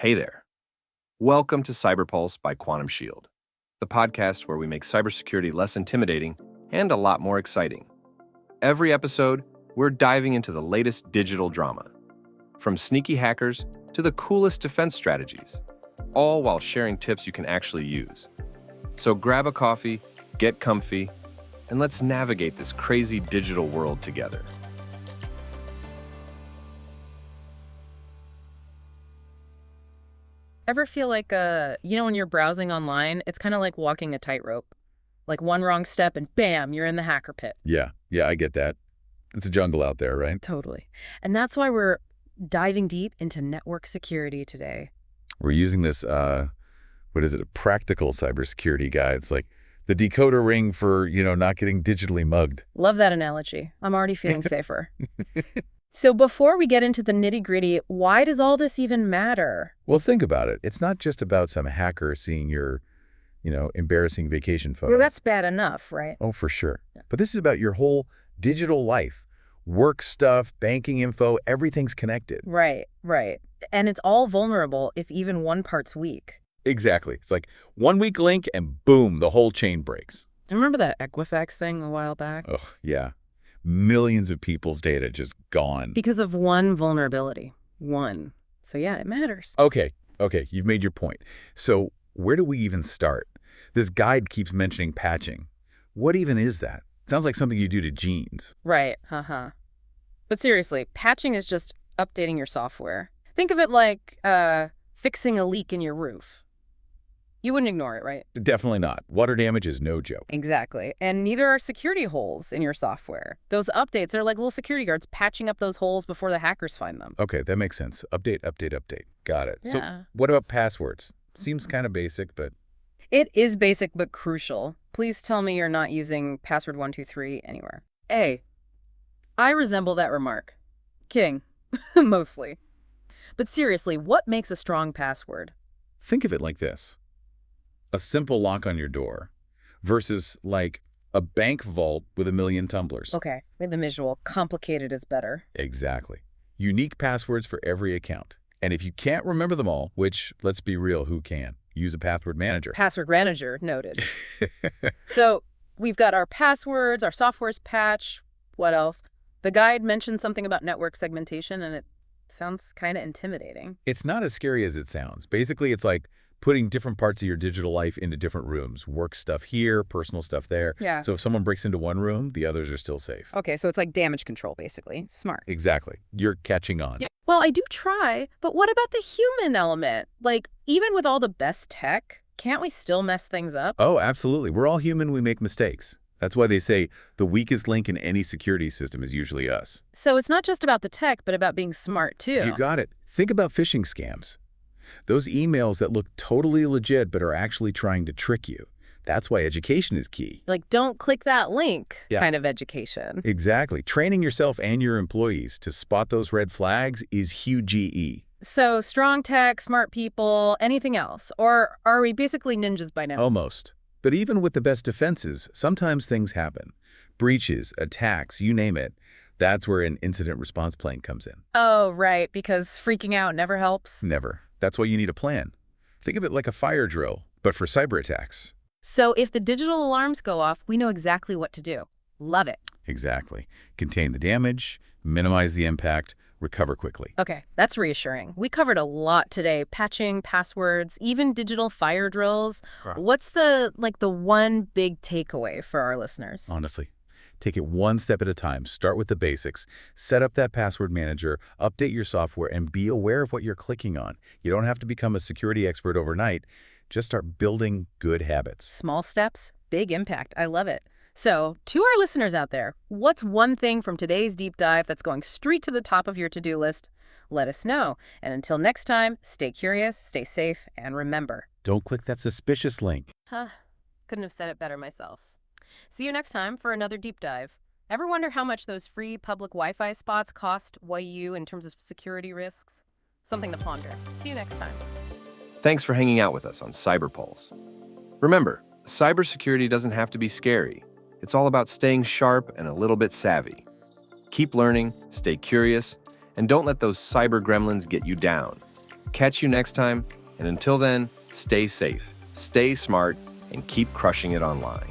Hey there. Welcome to CyberPulse by Quantum Shield, the podcast where we make cybersecurity less intimidating and a lot more exciting. Every episode, we're diving into the latest digital drama, from sneaky hackers to the coolest defense strategies, all while sharing tips you can actually use. So grab a coffee, get comfy, and let's navigate this crazy digital world together. Ever feel like, when you're browsing online, it's kind of like walking a tightrope. Like one wrong step and bam, you're in the hacker pit. Yeah, I get that. It's a jungle out there, right? Totally. And that's why we're diving deep into network security today. We're using this, a practical cybersecurity guide. It's like the decoder ring for, not getting digitally mugged. Love that analogy. I'm already feeling safer. So before we get into the nitty-gritty, why does all this even matter? Well, think about it. It's not just about some hacker seeing your, embarrassing vacation photo. Well, that's bad enough, right? Oh, for sure. Yeah. But this is about your whole digital life. Work stuff, banking info, everything's connected. Right. And it's all vulnerable if even one part's weak. Exactly. It's like one weak link and boom, the whole chain breaks. Remember that Equifax thing a while back? Oh, yeah. Millions of people's data just gone. Because of one vulnerability. One. So yeah, it matters. Okay, you've made your point. So where do we even start? This guide keeps mentioning patching. What even is that? Sounds like something you do to jeans. Right, But seriously, patching is just updating your software. Think of it like fixing a leak in your roof. You wouldn't ignore it, right? Definitely not. Water damage is no joke. Exactly. And neither are security holes in your software. Those updates are like little security guards patching up those holes before the hackers find them. Okay, that makes sense. Update. Got it. Yeah. So what about passwords? Seems kind of basic, but... It is basic but crucial. Please tell me you're not using password 123 anywhere. I resemble that remark. Kidding. Mostly. But seriously, what makes a strong password? Think of it like this. A simple lock on your door versus like a bank vault with a million tumblers. Okay, with the visual, complicated is better. Exactly. Unique passwords for every account. And if you can't remember them all, which, let's be real, who can? Use a password manager. Password manager, noted. So we've got our passwords, our software's patch. What else? The guide mentioned something about network segmentation, and it sounds kind of intimidating. It's not as scary as it sounds. Basically, it's like putting different parts of your digital life into different rooms. Work stuff here, personal stuff there. Yeah. So if someone breaks into one room, the others are still safe. Okay, so it's like damage control, basically. Smart. Exactly. You're catching on. Yeah. Well, I do try, but what about the human element? Like, even with all the best tech, can't we still mess things up? Oh, absolutely. We're all human. We make mistakes. That's why they say the weakest link in any security system is usually us. So it's not just about the tech, but about being smart, too. You got it. Think about phishing scams. Those emails that look totally legit but are actually trying to trick you. That's why education is key. Like, don't click that link Yeah. kind of education. Exactly. Training yourself and your employees to spot those red flags is huge GE. So strong tech, smart people, anything else? Or are we basically ninjas by now? Almost. But even with the best defenses, sometimes things happen. Breaches, attacks, you name it. That's where an incident response plan comes in. Oh, right, because freaking out never helps. Never. That's why you need a plan. Think of it like a fire drill, but for cyber attacks. So if the digital alarms go off, we know exactly what to do. Love it. Exactly. Contain the damage, minimize the impact, recover quickly. Okay, that's reassuring. We covered a lot today. Patching, passwords, even digital fire drills. Huh. What's the one big takeaway for our listeners? Honestly, take it one step at a time. Start with the basics. Set up that password manager, update your software, and be aware of what you're clicking on. You don't have to become a security expert overnight. Just start building good habits. Small steps, big impact. I love it. So, to our listeners out there, what's one thing from today's deep dive that's going straight to the top of your to-do list? Let us know. And until next time, stay curious, stay safe, and remember. Don't click that suspicious link. Couldn't have said it better myself. See you next time for another deep dive. Ever wonder how much those free public Wi-Fi spots cost YU in terms of security risks? Something to ponder. See you next time. Thanks for hanging out with us on CyberPulse. Remember, cybersecurity doesn't have to be scary. It's all about staying sharp and a little bit savvy. Keep learning, stay curious, and don't let those cyber gremlins get you down. Catch you next time, and until then, stay safe, stay smart, and keep crushing it online.